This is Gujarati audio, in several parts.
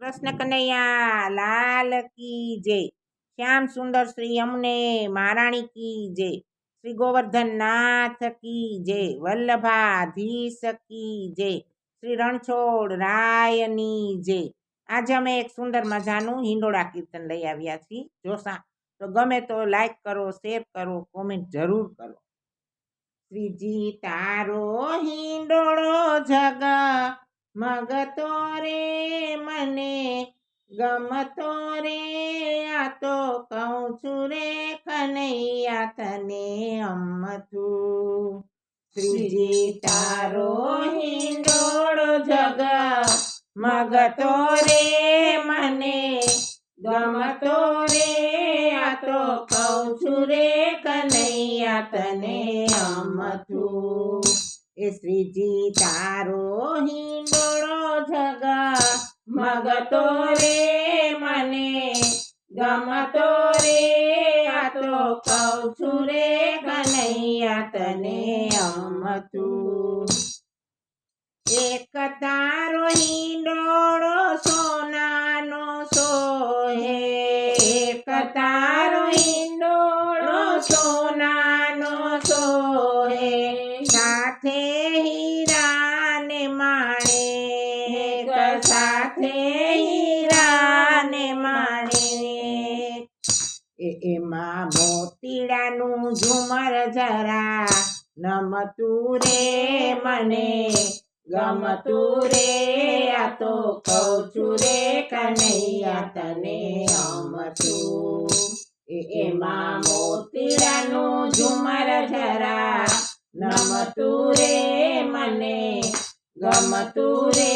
કૃષ્ણ કનૈયા લાલ કી જય। શ્યામ સુંદર શ્રી અમને મહારાણી કી જય। શ્રી ગોવર્ધન નાથ કી જય। વલ્લભાધીશ કી જય। શ્રી રણછોડ રાયની જય। આજે અમે એક સુંદર મજાનું હિંડોળા કીર્તન લઈ આવ્યા છીએ। જોસા તો ગમે તો લાઈક કરો, શેર કરો, કોમેન્ટ જરૂર કરો। શ્રીજી તારો હિંડોળો જગ મગતો રે મને ગમતો રે, આ તો કહું છું રે કનૈયા તને અમથું। શ્રીજી તારો હિંડોળો જગ મગતો રે મને ગમતો રે, આ તો કહું છું રે કનૈયા તને અમથું। એ શ્રીજી તારો હિંડોળો જગ મગતો રે મને ગમતો રે, આ તો કહું છું રે કનૈયા તને અમથું। એક તારો હિંડોળો સોનાનો સોહે, એક તારો હિંડોળો સોનાનો સોહે, સાથે હીરાને માણેક, સાથે હીરાને માણેક, એમાં મોતીડાનું ઝુમર જરા નમતું રે મને ગમતું રે, આ તો કહું છું રે કનૈયા તને અમથું। એમાં મોતીડાનું ઝુમર જરા નમતું રે મને ગમતું રે,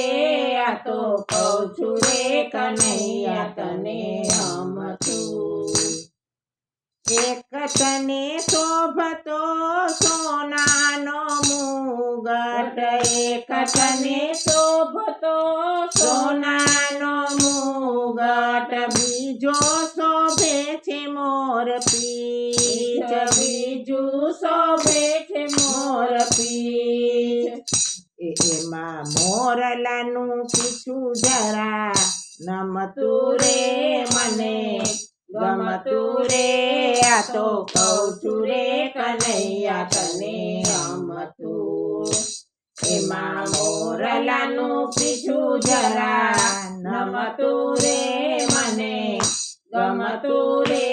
આ તો કહું છું રે કનૈયા તને અમથું। એક તને શોભતો સોનાનો મુગટ, એક તને શોભતો સોનાનો મુગટ, બીજો શોભે છે મોરપીંછ, બીજું શોભે છે મોરપીંછ, એમાં મોરલાનું પીછું જરા નમતું રે મને ગમતું રે, આ તો કહું છું રે કનૈયા તને અમથું। એમાં મોરલાનું પીછું જરા નમતું રે મને ગમતું રે,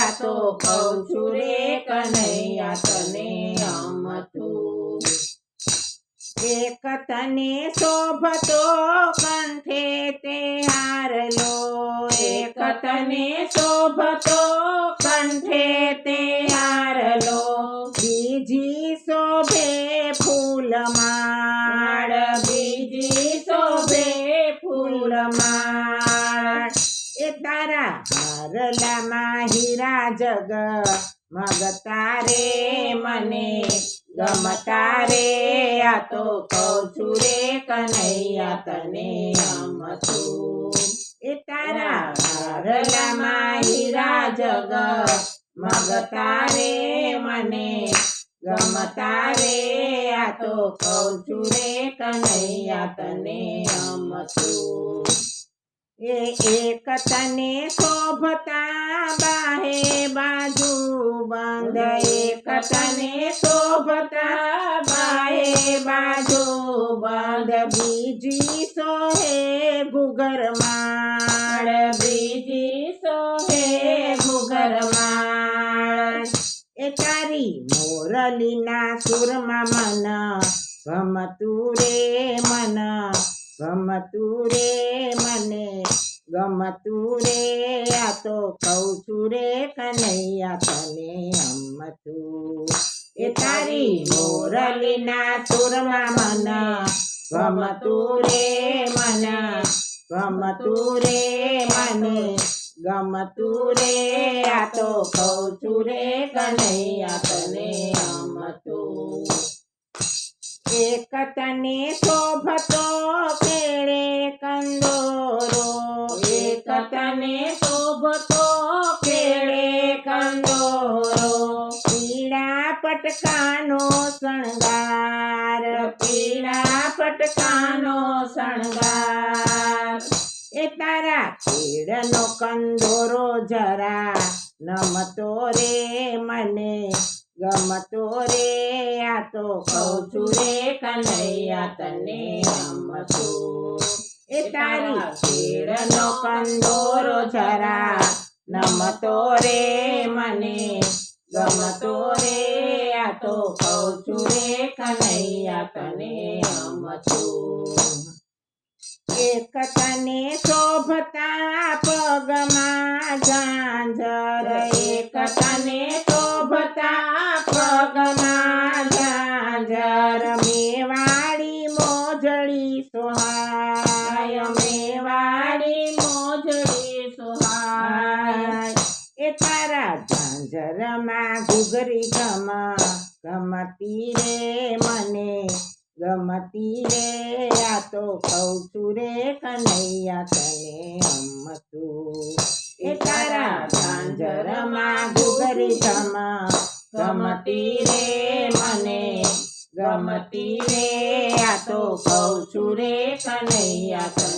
આ તો કહું છું રે કનૈયા તને અમથું। એક તને શોભતો કંઠે તે હારલો, એક તને શોભતો કંઠે તે હારલો, બીજી શોભે ફૂલમાળ, બીજી શોભે ફૂલમાળ, એ તારા હારલામાં હીરા જગ મગતા રે મને ગમતા રે, આ તો કહું છું રે કનૈયા તને અમથું। એ તારા હારલામાં હીરા જગ મગતા રે મને ગમતા રે, આ તો કહું છું રે કનૈયા તને અમથું। એક તને શોભતા બાહે બાજુ બંધ, એક તને શોભતા બાહે બાજુ બંધ, બીજી સોહે ઘૂઘરમાળ, બીજી સોહે ઘૂઘરમાળ, એ તારી મોરલીના સુરમાં મન ગમતું રે મન ગમતું રે મને ગમતું રે, આ તો કહું છું રે કનૈયા તને અમથું। એ તારી મોરલીના સુરમાં મન ગમતું રે મન ગમતું રે મને ગમતું રે, આ તો કહું છું રે કનૈયા તને અમથું। એક તને શોભતો કેળે કંદોરો, એક તને શોભતો કેળે કંદોરો, પીળા પટકાનો શણગાર, પીળા પટકાનો શણગાર, એ તારા ખેડનો કંદોરો જરા નમતો રે મને ગમતો રે આ તો કહું છું રે કનૈયા તને નમતું એ તારી ખેડનો કંદોરો જરા નમતો રે મને ગમતો રે આ તો કહું છું રે કનૈયા તને નમતું એક તને શોભતા પગમાં ઝાંઝર એક તને શોભતા પગમાં ઝાંઝર મેવાડી મોજડી સોહાય મેવાડી મોજડી સોહાય એ તારા ઝાંઝરમાં ઘૂઘરી ગમતી રે મને ગમતી રે આ તો કહું છું રે કનૈયા તને ગમતું એ તારા ઝાંઝરમાં ઘૂઘરી ગમતી રે મને ગમતી રે આ તો કહું છું રે કનૈયા તને